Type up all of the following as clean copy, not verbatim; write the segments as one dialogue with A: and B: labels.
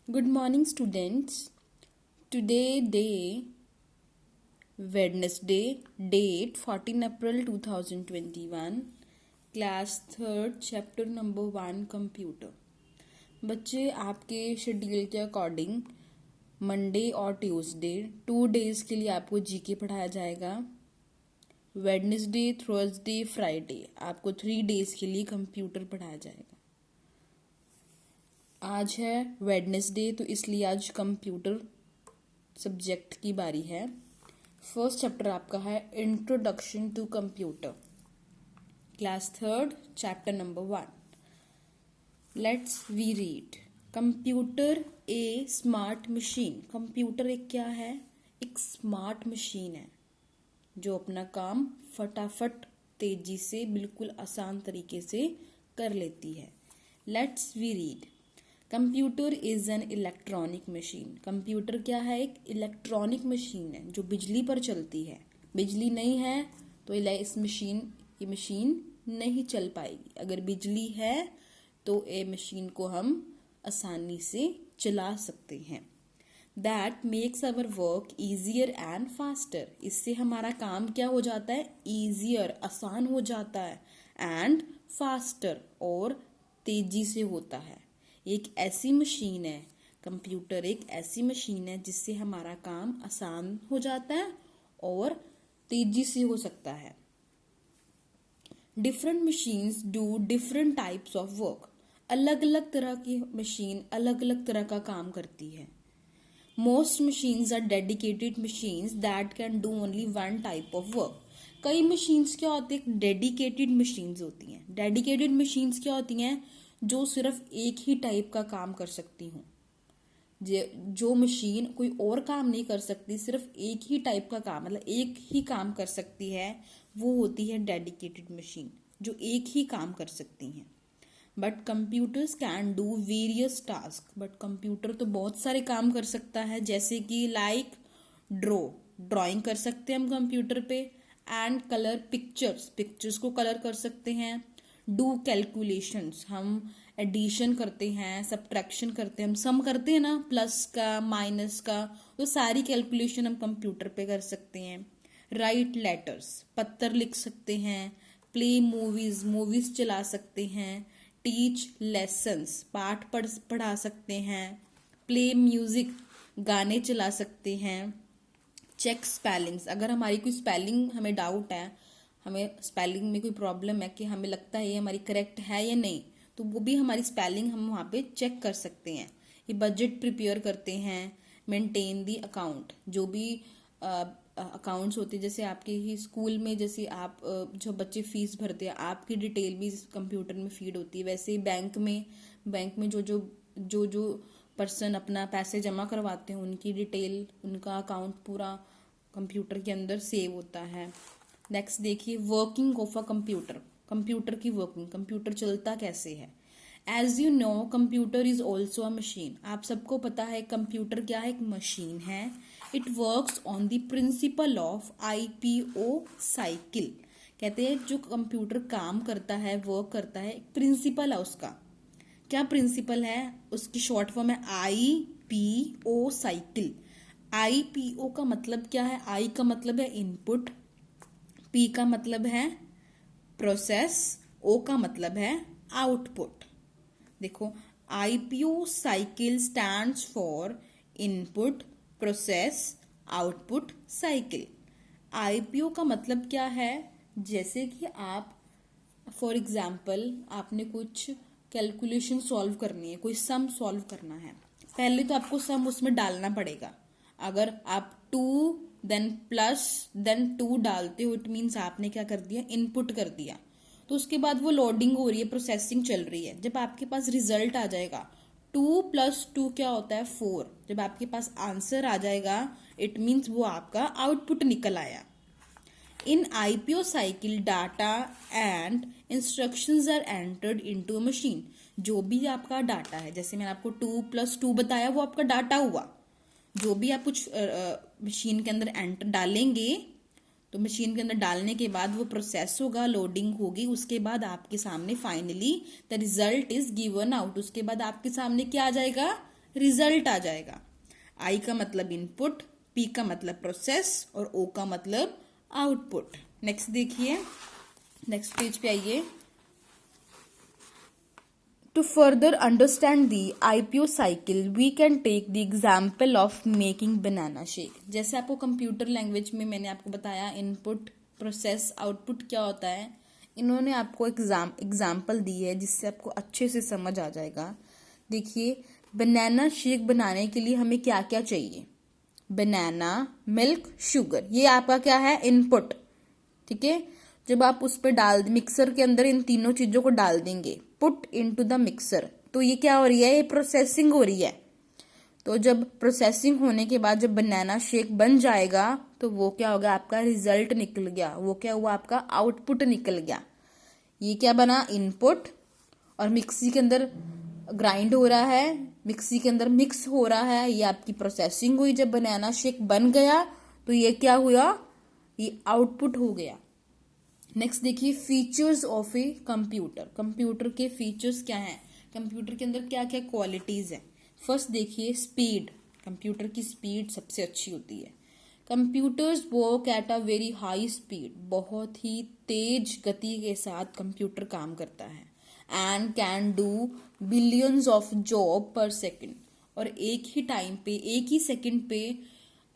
A: Good morning, students. Today, day Wednesday, date 14 April 2021, class 3rd, chapter number 1, computer. बच्चे आपके schedule के according Monday और Tuesday 2 days के लिए आपको जीके पढ़ाया जाएगा। वेडनेसडे, थर्सडे, फ्राइडे आपको 3 डेज के लिए कंप्यूटर पढ़ाया जाएगा। आज है वेडनेसडे तो इसलिए आज कंप्यूटर सब्जेक्ट की बारी है। फर्स्ट चैप्टर आपका है introduction to computer, class 3rd, chapter number 1। Let's we read. Computer a smart machine. Computer एक क्या है? एक स्मार्ट मशीन है जो अपना काम फटाफट तेजी से बिल्कुल आसान तरीके से कर लेती है। Let's we read. Computer is an electronic machine. Computer क्या है? एक इलेक्ट्रॉनिक मशीन है जो बिजली पर चलती है। बिजली नहीं है तो ये मशीन नहीं चल पाएगी। अगर बिजली है तो ये मशीन को हम आसानी से चला सकते हैं। That makes our work easier and faster. इससे हमारा काम क्या हो जाता है? ईजियर, आसान हो जाता है, एंड फास्टर, और तेजी से होता है। एक ऐसी मशीन है, कंप्यूटर एक ऐसी मशीन है जिससे हमारा काम आसान हो जाता है और तेजी से हो सकता है। Different machines do different types of work. अलग अलग तरह की मशीन अलग अलग तरह का काम करती है। Most machines are dedicated machines that can do only one type of work. कई मशीन्स क्या होती है? डेडिकेटेड मशीन्स होती हैं। डेडिकेटेड मशीन्स क्या होती हैं? जो सिर्फ एक ही टाइप का काम कर सकती हूँ। जो मशीन कोई और काम नहीं कर सकती, सिर्फ एक ही टाइप का काम, मतलब एक ही काम कर सकती है, वो होती है डेडिकेटेड मशीन, जो एक ही काम कर सकती हैं। But computers can do various task. But computer तो बहुत सारे काम कर सकता है, जैसे कि लाइक ड्राइंग कर सकते हैं हम कंप्यूटर पे, एंड कलर पिक्चर्स को कलर कर सकते हैं। डू कैलकुलेशंस, हम एडिशन करते हैं, सब्ट्रैक्शन करते हैं, हम सम करते हैं ना, प्लस का माइनस का, तो सारी कैलकुलेशन हम कंप्यूटर पे कर सकते हैं। राइट लेटर्स, पत्र लिख सकते हैं। प्ले मूवीज चला सकते हैं। टीच लेसन्स, पाठ पढ़ा सकते हैं। प्ले म्यूजिक, गाने चला सकते हैं। चेक स्पेलिंग्स, अगर हमारी कोई स्पेलिंग हमें डाउट है, हमें स्पेलिंग में कोई प्रॉब्लम है कि हमें लगता है ये हमारी करेक्ट है या नहीं, तो वो भी हमारी स्पेलिंग हम वहाँ पे चेक कर सकते हैं। ये बजट प्रिपेयर करते हैं। मेंटेन दी अकाउंट, जो भी अकाउंट्स होते हैं, जैसे आपके ही स्कूल में, जैसे आप जो बच्चे फीस भरते हैं, आपकी डिटेल भी कंप्यूटर में फीड होती है। वैसे ही बैंक में जो पर्सन अपना पैसे जमा करवाते हैं, उनकी डिटेल, उनका अकाउंट पूरा कंप्यूटर के अंदर सेव होता है। नेक्स्ट देखिए, working of a computer. Computer की वर्किंग, कंप्यूटर चलता कैसे है। As you know, computer is also a machine. आप सबको पता है कंप्यूटर क्या है? एक मशीन है। It works on the principle of IPO cycle. कहते हैं जो कंप्यूटर काम करता है, वर्क करता है, एक प्रिंसिपल है उसका। क्या प्रिंसिपल है? उसकी शॉर्ट फॉर्म है IPO साइकिल। IPO का मतलब क्या है? I का मतलब है इनपुट, P का मतलब है प्रोसेस, O का मतलब है आउटपुट। देखो, IPO cycle stands for input, process, output cycle. IPO का मतलब क्या है? जैसे कि आप फॉर एग्जाम्पल आपने कुछ कैलकुलेशन सॉल्व करनी है, कोई सम सॉल्व करना है, पहले तो आपको सम उसमें डालना पड़ेगा। अगर आप 2 देन प्लस देन 2 डालते हो, इट मीन्स आपने क्या कर दिया? इनपुट कर दिया। तो उसके बाद वो लोडिंग हो रही है, प्रोसेसिंग चल रही है। जब आपके पास रिजल्ट आ जाएगा, 2 + 2 क्या होता है? 4। जब आपके पास आंसर आ जाएगा, इट मीन्स वो आपका आउटपुट निकल आया। In IPO cycle, data and instructions are entered into a machine. जो भी आपका डाटा है, जैसे मैंने आपको 2 + 2 बताया, वो आपका डाटा हुआ। जो भी आप कुछ मशीन के अंदर एंटर डालेंगे, तो मशीन के अंदर डालने के बाद वो प्रोसेस होगा, लोडिंग होगी, उसके बाद आपके सामने finally the result is given out. उसके बाद आपके सामने क्या आ जाएगा? रिजल्ट आ जाएगा। आई का मतलब इनपुट, पी का मतलब प्रोसेस और ओ का मतलब आउटपुट। नेक्स्ट देखिए, नेक्स्ट पेज पे आइए। To further understand the IPO cycle, we can take the example of making banana shake. जैसे आपको कंप्यूटर लैंग्वेज में मैंने आपको बताया इनपुट, प्रोसेस, आउटपुट क्या होता है, इन्होंने आपको एग्जाम्पल दी है जिससे आपको अच्छे से समझ आ जाएगा। देखिए, बनाना शेक बनाने के लिए हमें क्या क्या चाहिए? बनाना, मिल्क, शुगर, ये आपका क्या है? इनपुट। ठीक है, जब आप उस पर मिक्सर के अंदर इन तीनों चीजों को डाल देंगे, पुट इनटू द मिक्सर, तो ये क्या हो रही है? ये प्रोसेसिंग हो रही है। तो जब प्रोसेसिंग होने के बाद जब बनाना शेक बन जाएगा तो वो क्या होगा? आपका रिजल्ट निकल गया। वो क्या हुआ? आपका आउटपुट निकल गया। ये क्या बना? इनपुट, और मिक्सी के अंदर ग्राइंड हो रहा है, मिक्सी के अंदर मिक्स हो रहा है, ये आपकी प्रोसेसिंग हुई। जब बनाना शेक बन गया तो ये क्या हुआ? ये आउटपुट हो गया। नेक्स्ट देखिए, features of a computer. Computer के फीचर्स क्या हैं? कंप्यूटर के अंदर क्या क्या क्वालिटीज हैं? फर्स्ट देखिए, स्पीड। कंप्यूटर की स्पीड सबसे अच्छी होती है। Computers work at a very high speed, बहुत ही तेज गति के साथ कंप्यूटर काम करता है। And can do billions of job पर सेकेंड, और एक ही टाइम पे, एक ही सेकेंड पे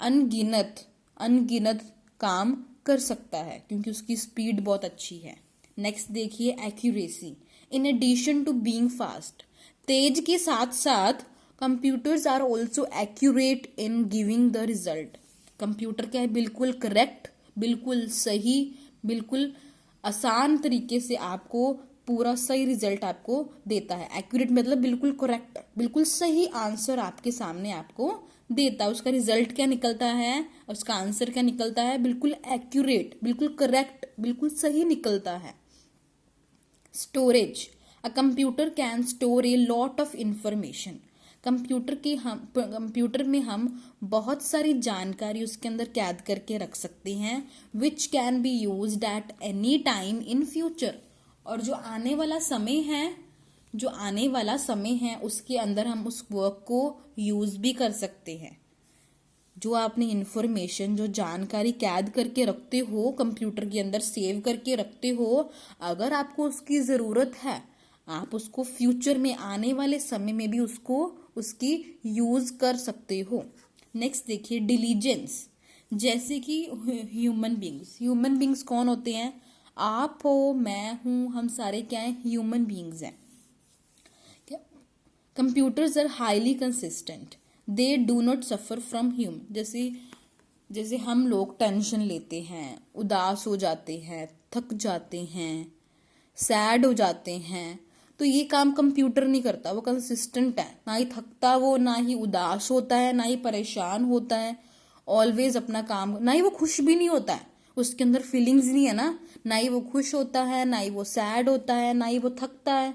A: अनगिनत काम कर सकता है, क्योंकि उसकी स्पीड बहुत अच्छी है। नेक्स्ट देखिए, accuracy. In addition to being fast, तेज के साथ साथ computers are also accurate in giving the result. Computer क्या है? बिल्कुल करेक्ट, बिल्कुल सही, बिल्कुल आसान तरीके से आपको पूरा सही रिजल्ट आपको देता है। एक्यूरेट मतलब बिल्कुल करेक्ट, बिल्कुल सही आंसर आपके सामने आपको देता है। उसका रिजल्ट क्या निकलता है, उसका आंसर क्या निकलता है? बिल्कुल एक्यूरेट, बिल्कुल करेक्ट, बिल्कुल सही निकलता है। Storage. A computer can store a lot of information. Computer में हम बहुत सारी जानकारी उसके अंदर कैद करके रख सकते हैं, which can be used at any time in future. और जो आने वाला समय है उसके अंदर हम उस वर्क को यूज भी कर सकते हैं। जो आपने इंफॉर्मेशन, जो जानकारी कैद करके रखते हो, कंप्यूटर के अंदर सेव करके रखते हो, अगर आपको उसकी जरूरत है, आप उसको फ्यूचर में, आने वाले समय में भी उसकी यूज कर सकते हो। नेक्स्ट देखिए, डिलीजेंस। जैसे कि ह्यूमन बींग्स कौन होते हैं? आप हो, मैं हूं, हम सारे क्या हैं? ह्यूमन बींग्स हैं। Computers are highly consistent, they do not suffer from human. जैसे हम लोग टेंशन लेते हैं, उदास हो जाते हैं, थक जाते हैं, सैड हो जाते हैं, तो ये काम कंप्यूटर नहीं करता। वो कंसिस्टेंट है, ना ही थकता वो, ना ही उदास होता है, ना ही परेशान होता है, ऑलवेज अपना काम, ना ही वो खुश भी नहीं होता है, उसके अंदर फीलिंग्स नहीं है ना ही वो खुश होता है, ना ही वो सैड होता है, ना ही वो थकता है।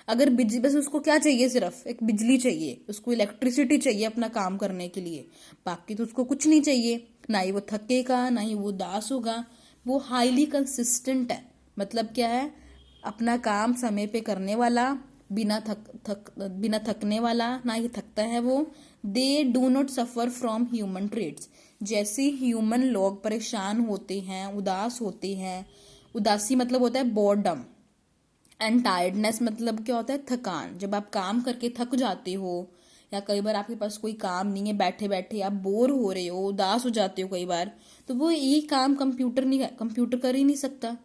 A: अगर बिजली, बस उसको क्या चाहिए? सिर्फ एक बिजली चाहिए, उसको इलेक्ट्रिसिटी चाहिए अपना काम करने के लिए, बाकी तो उसको कुछ नहीं चाहिए। ना ही वो थकेगा, ना ही वो उदास होगा। वो हाईली कंसिस्टेंट है, मतलब क्या है? अपना काम समय पे करने वाला, बिना थकने वाला, ना ही थकता है वो। They do not suffer from human traits. जैसे ह्यूमन लोग परेशान होते हैं, उदास होते हैं, उदासी मतलब होता है बोर्डम, एंड टायर्डनेस मतलब क्या होता है? थकान। जब आप काम करके थक जाते हो, या कई बार आपके पास कोई काम नहीं है, बैठे बैठे आप बोर हो रहे हो, उदास हो जाते हो कई बार, तो वो ये काम कंप्यूटर कर ही नहीं सकता।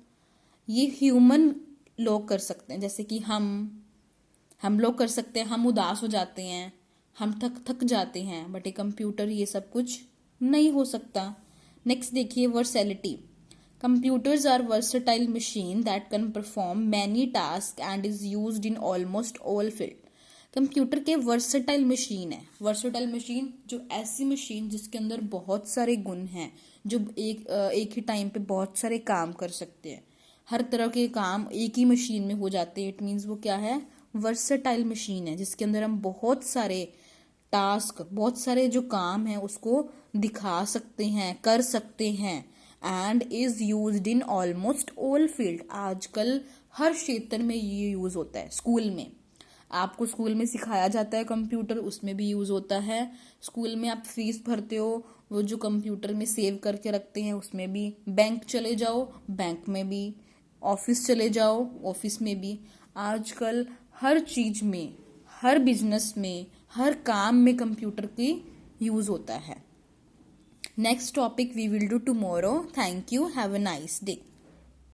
A: ये ह्यूमन लोग कर सकते हैं, जैसे कि हम लोग कर सकते हैं। हम उदास हो जाते हैं, हम थक जाते हैं, बट ये कंप्यूटर ये सब कुछ नहीं हो सकता। नेक्स्ट देखिए, वर्सैलिटी। Computers are versatile machine that can perform many tasks and is used in almost all field. Computer के वर्सेटाइल मशीन है। वर्सेटाइल मशीन जो ऐसी मशीन जिसके अंदर बहुत सारे गुण हैं, जो एक ही टाइम पे बहुत सारे काम कर सकते हैं, हर तरह के काम एक ही मशीन में हो जाते हैं। इट मीन्स वो क्या है? वर्सेटाइल मशीन है, जिसके अंदर हम बहुत सारे टास्क, बहुत सारे जो काम है उसको दिखा सकते हैं, कर सकते हैं। And is used in almost all field. आजकल हर क्षेत्र में ये यूज होता है। स्कूल में आपको स्कूल में सिखाया जाता है कंप्यूटर, उसमें भी यूज़ होता है। स्कूल में आप फीस भरते हो, वो जो कंप्यूटर में सेव करके रखते हैं उसमें भी। बैंक चले जाओ, बैंक में भी। ऑफिस चले जाओ, ऑफिस में भी। आजकल हर चीज में, हर बिजनेस में, हर काम में कंप्यूटर की यूज होता है। Next topic we will do tomorrow. Thank you, have a nice day.